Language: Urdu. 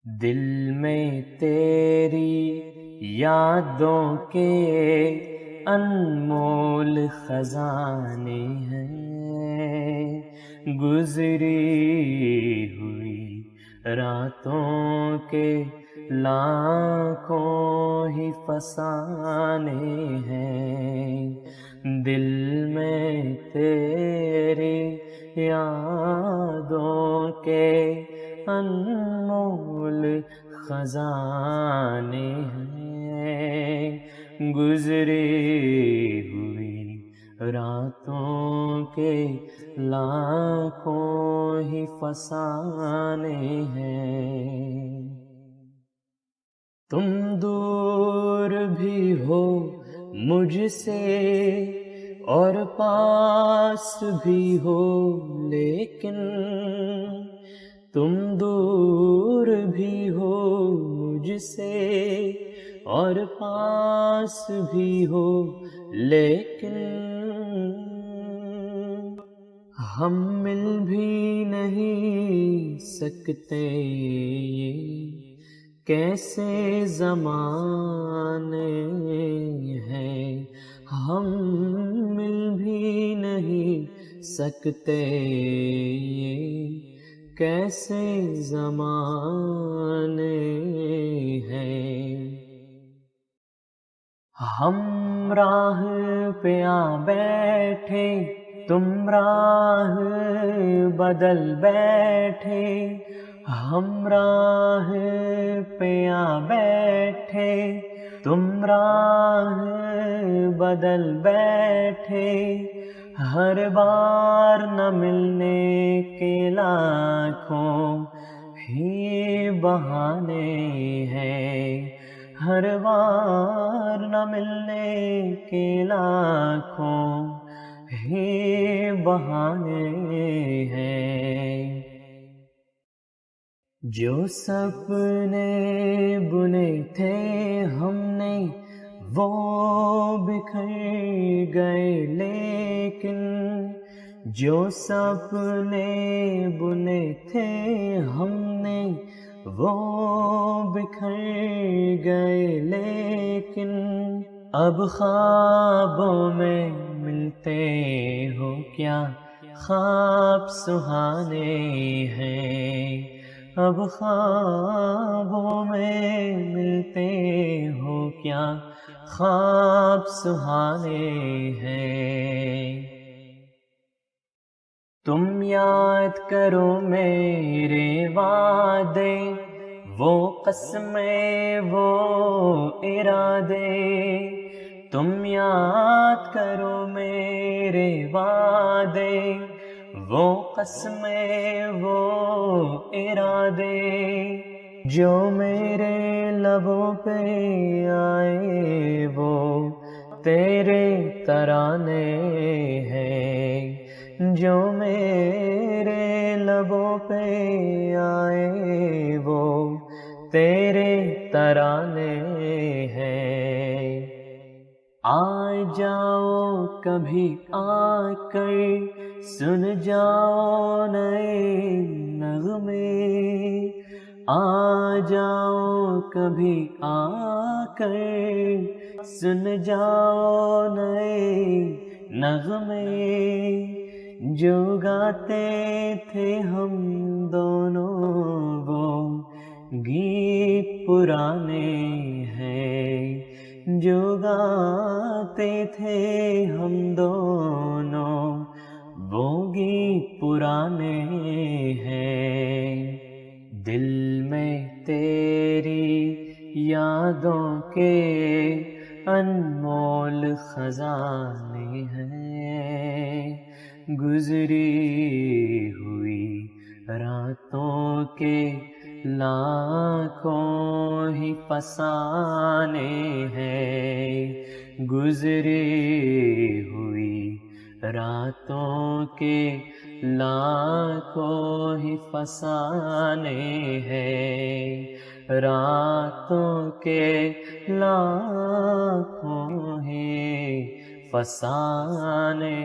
دل میں تیری یادوں کے انمول خزانے ہیں، گزری ہوئی راتوں کے لاکھوں ہی فسانے ہیں، دل میں تیری یادوں کے انمول خزانے ہیں، گزری ہوئی راتوں کے لاکھوں ہی فسانے ہیں۔ تم دور بھی ہو مجھ سے اور پاس بھی ہو، لیکن تم دور بھی ہو مجھ سے اور پاس بھی ہو، لیکن ہم مل بھی نہیں سکتے، یہ کیسے زمانے ہیں، ہم مل بھی نہیں سکتے، یہ کیسے زمانے ہیں۔ ہم راہ پہ آ بیٹھے، تم راہ بدل بیٹھے، ہم راہ پہ آ بیٹھے، تم راہ بدل بیٹھے، ہر بار نہ ملنے کے لاکھوں ہی بہانے ہیں، ہر بار نہ ملنے کے لاکھوں ہی بہانے ہیں۔ جو سپنے بنے تھے ہم نے وہ بکھر گئے، لیکن جو سپنے بنے تھے ہم نے وہ بکھر گئے، لیکن اب خوابوں میں ملتے ہو کیا خواب سہانے ہیں، اب خوابوں میں ملتے ہو کیا خواب سہانے ہیں۔ تم یاد کرو میرے وعدے، وہ قسمیں وہ ارادے، تم یاد کرو میرے وعدے، وہ قسمیں وہ ارادے، جو میرے لبوں پہ آئے وہ تیرے ترانے ہیں، جو میرے لبوں پہ آئے وہ تیرے ترانے ہیں۔ آ جاؤ کبھی آ کر سن جاؤ نئے نغمے، آ جاؤ کبھی آ کر سن جاؤ نئے نغمے، جو گاتے تھے ہم دونوں وہ گیت پرانے ہیں، جو گاتے تھے ہم دونوں وہ گیت پرانے ہیں، دل میں تیری یادوں کے انمول خزانے ہیں، گزری ہوئی راتوں کے لاکھوں ہی فسانے ہیں، گزری ہوئی راتوں کے لاکھوں ہی فسانے ہیں، راتوں کے لاکھوں ہی فسانے